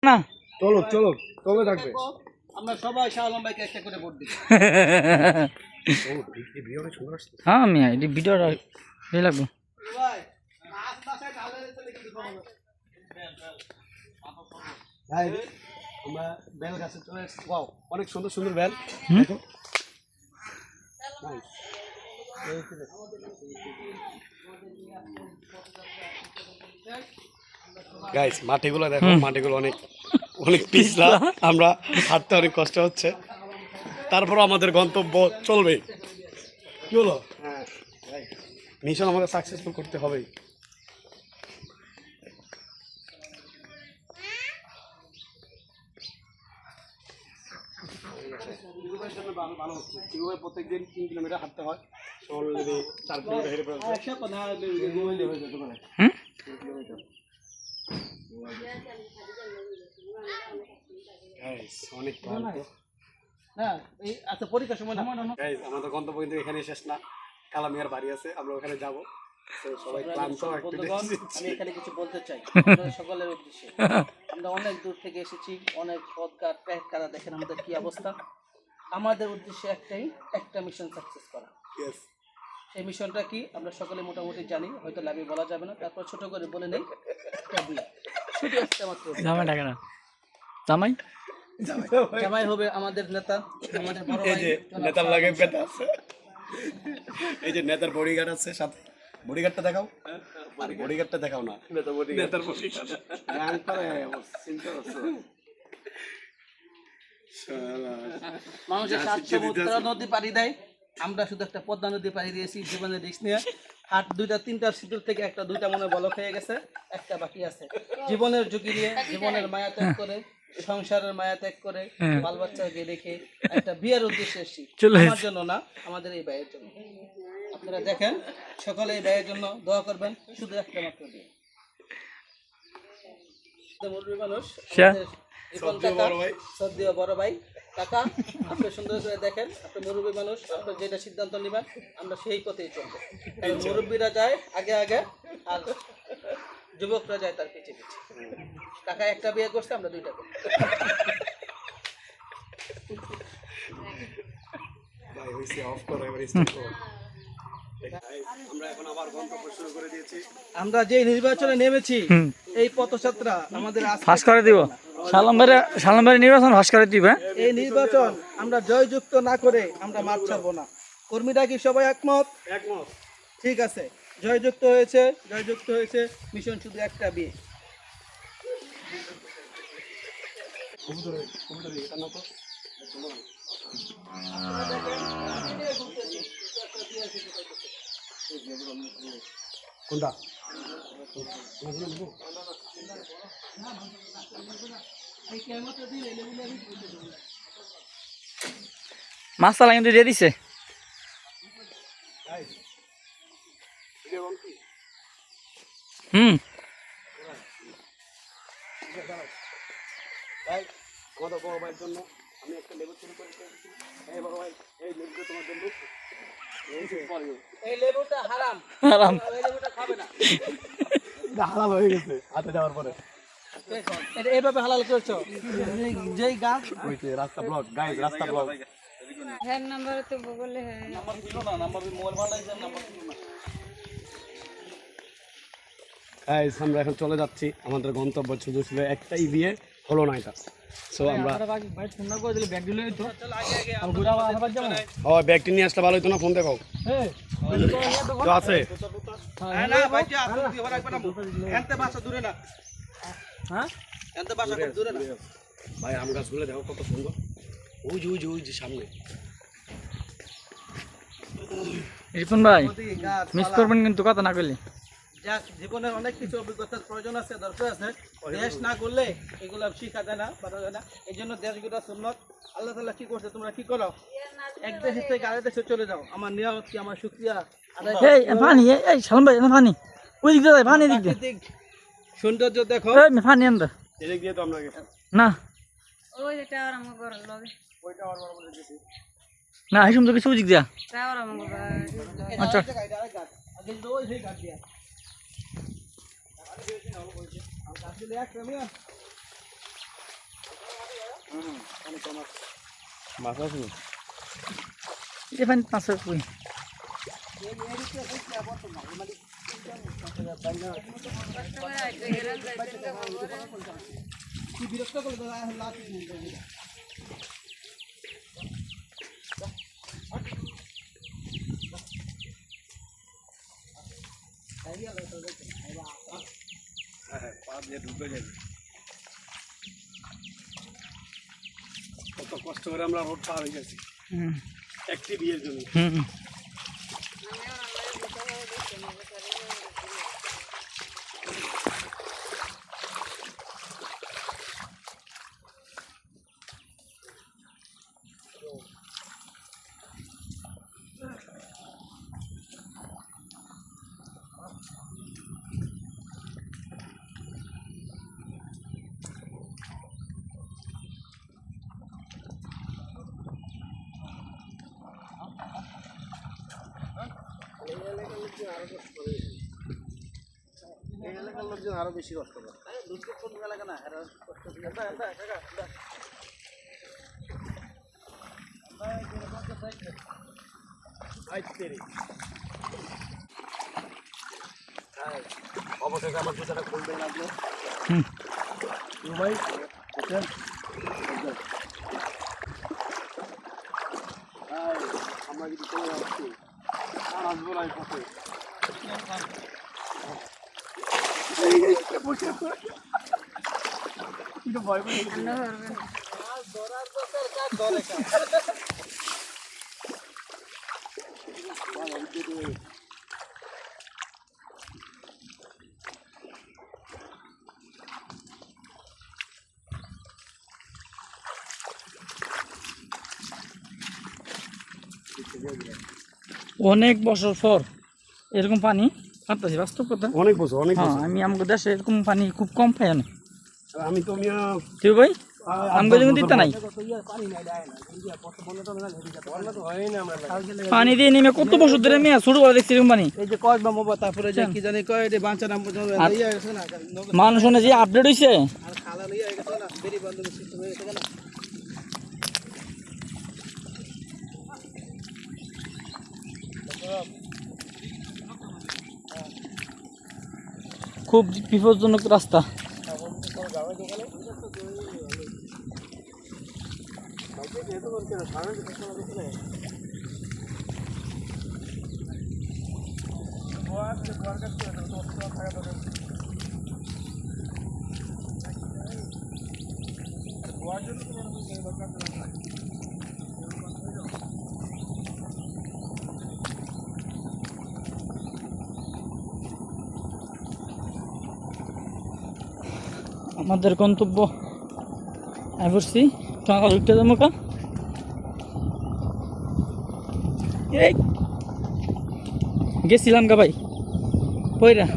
না চলো চলো চলো থাকবে আমরা সবাই শাহ আলম ভাইকে একটা করে ভোট দিই। হ্যাঁ আমি এই ভিডিওটা এই লাগবো ভাই মাছ বাসায় ঢালে চলে কিন্তু পাবো ভাই আমরা বেল গাছে চলে এসেছি ওয়াও অনেক সুন্দর সুন্দর বেল হুম? দেখো নাইস গাইস মাটিগুলো দেখো মাটিগুলো অনেক অনেক পিছলা আমরা হাঁটতে অনেক কষ্ট হচ্ছে তারপর আমাদের গন্তব্য চলবে কি হলো হ্যাঁ মিশন আমাদের সাকসেসফুল করতে হবে ভালো হচ্ছে কিভাবে প্রত্যেকদিন 3 কিলোমিটার হাঁটতে হয় অলরেডি 4 কিলোমিটার হেঁটে পড়েছে একশো কথা ঘুমাইলে হয়ে যেতে পারে। হুম গাইস অনেক ভালো না এই আচ্ছা পরীক্ষার সময় না গাইস আমাদের গন্তব্য কিন্তু এখানে শেষ না কালামিয়ার বাড়ি আছে আমরা ওখানে যাব তো সবাই ক্লান্ত একটু বন্ধুগণ, দেখছি আমি এখানে কিছু বলতে চাই আপনাদের সকলের উদ্দেশ্যে। আমরা অনেক দূর থেকে এসেছি, অনেক পথকার ট্রেকাররা দেখেন আমাদের কি অবস্থা। আমাদের উদ্দেশ্য একটাই, একটা মিশন সাকসেস করা। ইয়েস সেই মিশনটা কি আমরা সকলে মোটামুটি জানি, হয়তো লাভে বলা যাবে না, তারপর ছোট করে বলে নেই একটা বিয়ে, শুধু একটা মাত্র বিয়ে। জামাই ডাকে না জামাই জামাই হবে আমাদের নেতা, আমাদের বড় এই ভাই যে জনাব নেতার শাহ লাগে আলম। পেটা আছে এই যে নেতার বডিগার্ড আছে সাথে বডিগার্ডটা দেখাও আর বডিগার্ডটা দেখাও না নেতার বডিগার্ড গান করে চিন্তা করছো শালা মানুষের 7 সমুদ্র নদী পাড়ি দেয়, আমরা শুধু একটা পদ্মা নদী পাড়ি দিয়েছি জীবনের রিস্ক নিয়ে। হাট 2টা 3টার সিঁদুর থেকে একটা 2টা মনে বলক হয়ে গেছে, একটা বাকি আছে। জীবনের ঝুঁকি নিয়ে, জীবনের মায়া ত্যাগ করে, সংসারের মায়া ত্যাগ করে, বাল বাচ্চাকে রেখে একটা বিয়ের উদ্দেশ্যে এসেছি। আমার জন্য না, আমাদের এই ভাইয়ের জন্য। আপনারা দেখেন সকলে এই ভাইয়ের জন্য দোয়া করবেন, শুধু একটা মাত্র বিয়ে। মুরব্বী মানুষ আমাদের রিপন কাকা, শ্রদ্ধেয় বড় ভাই কাকা, আপনি সুন্দর করে দেখেন, আপনি মুরব্বী মানুষ, আপনি যেটা সিদ্ধান্ত নেবেন আমরা সেই পথেই চলবো। কারণ মুরব্বীরা যায় আগে আগে আর যুবকরা যায় তার পিছে পিছে। কাকা একটা বিয়ে করছে, আমরা 2টা করি। ভাই হইছে অফ করো এবার স্টার্ট করো আমরা এখন আবার গন্তব্য শুরু করে দিয়েছি আমরা যে নির্বাচনে নেমেছি এই পথযাত্রা আমাদের ফাঁস করে দিব সালাম ভাই নির্বাচন ফাঁস করে দিবে এই নির্বাচন আমরা জয়যুক্ত না করে আমরা মাঠ ছাড়বো না। কর্মীরা কি সবাই একমত? একমত ঠিক আছে, জয়যুক্ত হয়েছে, জয়যুক্ত হয়েছে। মিশন শুধু একটা বিয়ে। কবুতর এটা না তো কোনটা মাছালা কিন্তু দিয়ে দিছে হুম ভাই আমাদের বড় ভাইয়ের জন্য আমি একটা লেবু চুরি করে দিয়েছি এই বড় ভাই এই লেবুটা তোমার জন্য এই লেবুটা হারাম, আরাম এই লেবুটা খাবে না। হালাল হয়ে গেছে হাতে যাওয়ার পরে এটা এইভাবে হালাল করেছো, যেই গাছ হইছে রাস্তা ব্লক গাইস রাস্তা ব্লক হ্যাঁ নাম্বার তো বলে হ্যাঁ নাম্বার দিলো না, নাম্বার মোবাইল ভালো লাগছে, নাম্বার দিলো না। গাইস আমরা এখন চলে যাচ্ছি আমাদের গন্তব্য শুধু ছিল একটাই বিয়ে হলো না এটা সো আমরা ভাই ফোন করে দিলে ব্যাগ দিলে তো চল আগে আগে আর ঘুরে আবার যাবো ও ব্যাগটি নিয়ে আসলে ভালো হতো না ফোন দেখাও তো আছে না ভাই যা তুই ওরা একবার এনতে বাসা দূরে না, হ্যাঁ এনতে বাসা খুব দূরে না। ভাই আম গাছগুলো দেখো কত সুন্দর ওই যে সামনে রিপন ভাই নদী, গাছ, মিস পালা। করবেন কিন্তু কথা না করলে যাক, জীবনের অনেক কিছু অভিজ্ঞতার প্রয়োজন আছে, দরকার আছে। দেশ না করলে এগুলো শিখা যায় না, পারা যায় না। এই জন্য দেশগুলো সুন্নত। আল্লাহ তাআলা কি করছে, তোমরা কি করো, এক দেশ থেকে আরেক দেশে চলে যাও। আমার নিয়ামত কি, আমার শুকরিয়া আদায় এই পানি এই সালাম ভাই এনে পানি ওই দিক দিয়ে পানি দিক দিয়ে প্রাকৃতিক সৌন্দর্য দেখো। এই পানি আনতে এদিক দিয়ে তো আমরা গেছি না ওই এটা আর আমার ঘর লগে ওইটা আর বড় বলে দিয়েছি না এই সময় কিছু দিক দিয়া তাও আর আমার ঘর আচ্ছা আরেক গাছ, আগে তো ওই সেই গাছ দিয়া। গাছ দিলে এক মিয়া। মাছ আছে এই পানি মাছের কই বিরক্ত করে লাভ কত কষ্ট করে আমরা রোড পার হয়ে গেছি একটি বিয়ের জন্য। আরো বেশি কষ্ট করে এলাকা না অবশেষে আমার জুতাটা খুলতে লাগলো ভাই আমরা যদি চলে যাচ্ছি আর আসবো না এই পথে ভয় করে অনেক বছর পর এরকম পানি পাতাছি বাস্তব কথা। অনেক বছর অনেক হ্যাঁ বছর আমি আমাদের দেশে এরকম পানি খুব কম পাই না। আমি তো মিয়া তুই ভাই আমাদের কিন্তু দিতে নাই পানি দিয়ে নেমে কত বছর ধরে মেয়ে শুরু করে দেখছি এরকম পানি। এই যে কয় বাবা তারপরে যে কি জানি কয় এটা বাঁচা নাম ইয়া গেছে না মানুষ শুনে যে আপডেট হয়েছে আর খালা ইয়া গেছে না বেরি বন্ধ সিস্টেম হয়ে গেছে না খুব বিপজ্জনক রাস্তা। আমাদের গন্তব্য এভারসি টাকা উঠতে যাবো কা এই গেছিলাম গা ভাই পয়রা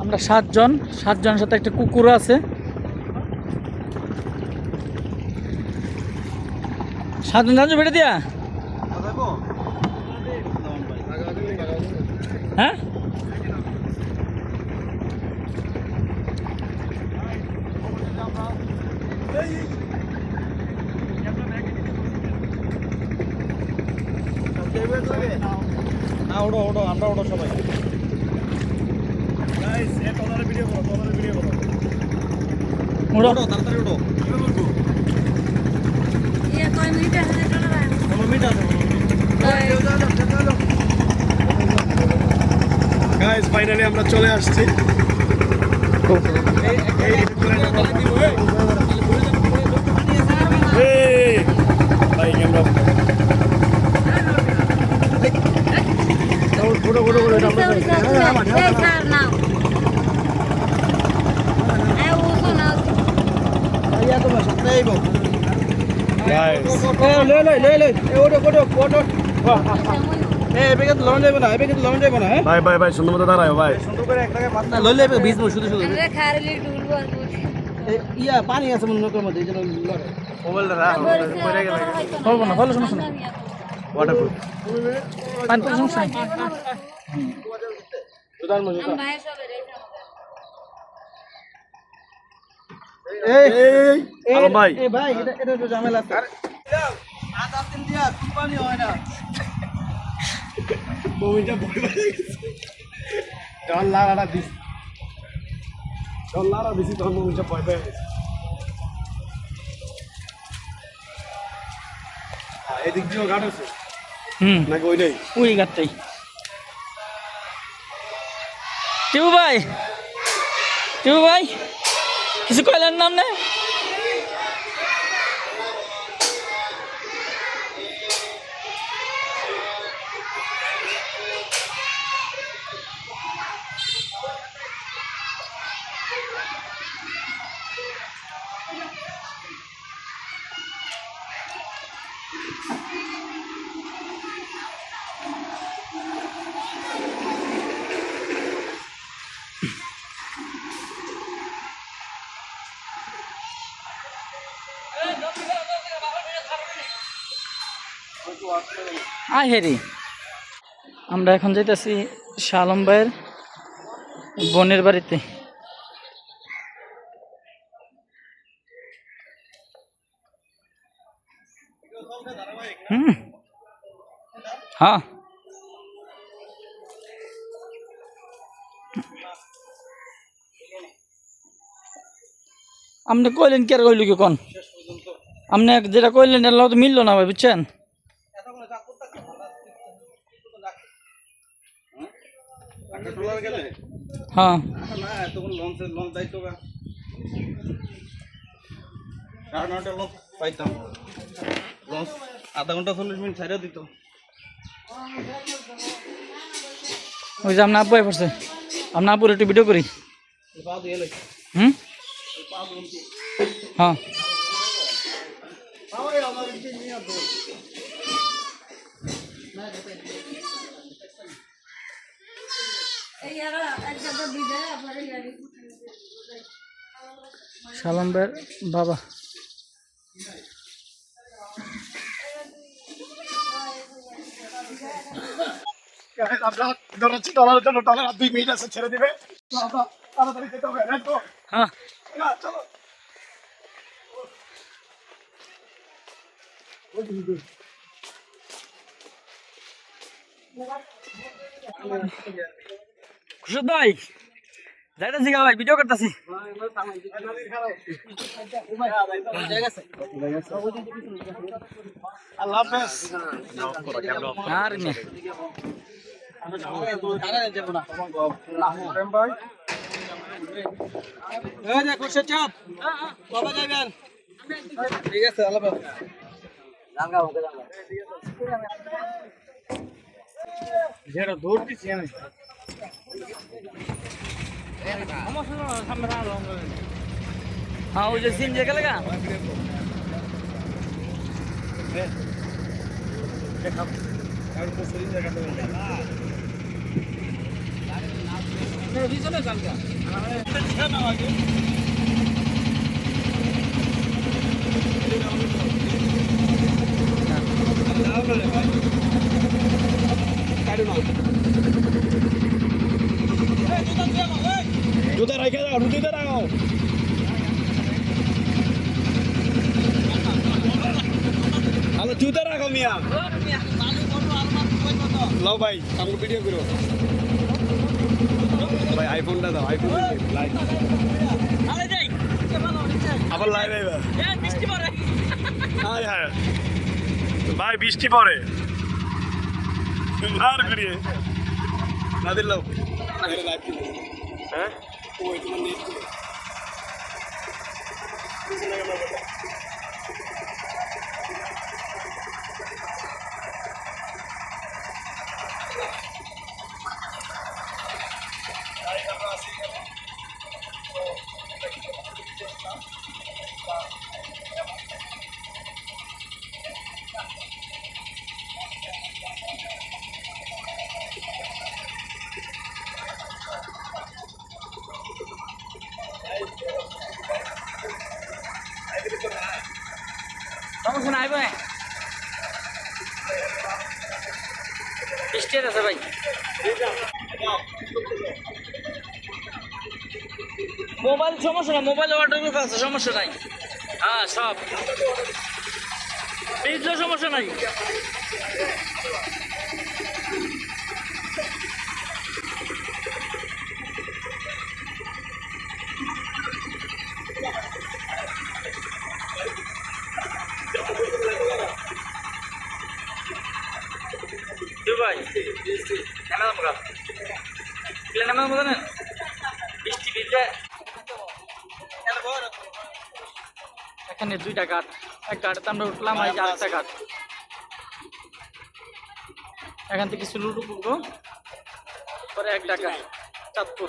আমরা 7 জনের সাথে একটা কুকুর আছে। 7 জন যাচ্ছ বেটে দিয়া হ্যাঁ না ওড়ো ওড়ো আমরা ওড়ো সবাই গাইস এ টলারে ভিডিও করো উড়ো তাড়াতাড়ি ওড়ো ইয়ে কয় মিনিট আছে চলে ভাই 15 মিনিট আছে গাইস ফাইনালি আমরা চলে আসছি ভাই ক্যামেরা এই স্যার নাও ভাই ভাই ভাই সুন্দর মতো দাঁড়ায় ভাই আমরা খারলি ডুলবো আর বলছি ইয়া পানি আছে মনে নৌকার মধ্যে এই জন্য লড়ে। বলবো না ভালো সমস্যা নেই ওয়াটারপ্রুফ পানি তো সমস্যা নেই ভাই সব রেখে আলম ভাই এ ভাই এটা তো ঝামেলা আছে আধা দিন দিয়া কুরবানি হয় না মমিটা ভয় পেয়ে গেছে জল লাড়াটা দিস জল লাড়া দিছি তখন মমিটা ভয় পেয়ে গেছে এদিক দিয়েও ঘাট আছে নাকি ওইটাই ওই গাছটাই টিপু ভাই কিছু কইলেন নাম না আয় হেরি আমরা এখন যাইতেছি শালম ভাইয়ের বোনের বাড়িতে হ্যাঁ আপনি কইলেন কি আর কইল কি কোন আপনি যেটা কইলেন এর তো মিললো না ভাই বুঝছেন হ্যাঁ পাইতাম আধা ঘন্টা 40 মিনিট ছাড়া দিত ওই যে আপনার আব্বু পড়ছে আপনার আব্বুর একটু ভিডিও করি হুম হ্যাঁ এই আর এক জায়গা দিদা আপনারে গাড়ি শালম ভাইয়ের বাবা আমরা ধরেছি ডলারের জন্য ডলার আর 2 মিনিট আছে ছেড়ে দিবে তো আমরা তাড়াতাড়ি যেতে হবে রাখো হ্যাঁ চলো খুশদ ভাই যাইতেছি গা ভাই ভিডিও করতেছি আল্লাহ হাফেজ আর নে চাপ কবে যাবেন ঠিক আছে আল্লাহ যেটা দৌড় দিছি আমি हाँ वो जो सीन जगह लगा জুতা রাখে দাও রুটিতে রাখো হ্যালো জুতা রাখো মিয়া লাও ভাই আমাকে ভিডিও করো ভাই আইফোনটা দাও আইফোন লাইভ আবার লাইভ এবার হ্যাঁ ভাই বৃষ্টি পড়ে আর করিয়ে না দিলাম লাইভ হ্যাঁ ওই তোমার নেট ভাই। মোবাইল সমস্যা না, মোবাইল ওয়াটারপ্রুফ আছে, সমস্যা নাই। হ্যাঁ সব ভিজলেও সমস্যা নাই। ভাই নামাজ জানেন বৃষ্টি ভিজে এখানে দুইটা ঘাট, এক ঘাটে আমরা উঠলাম, আর আরেকটা ঘাট এখান থেকে লুটু করবো, পরে এক ঢাকা চাঁদপুর।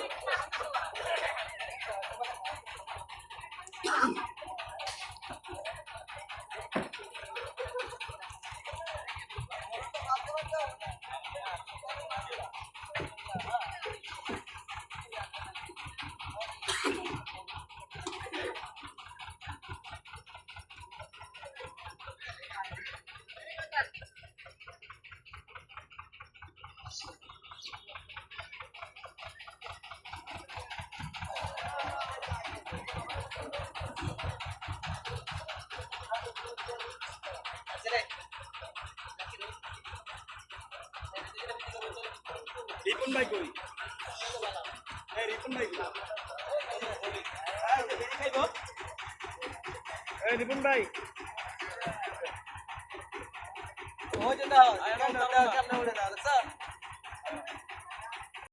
রিপন ভাই কই? এই রিপন ভাই কই? এই রিপন ভাই ওই যে দাও, কেমনে উড়ে দাও, স্যার।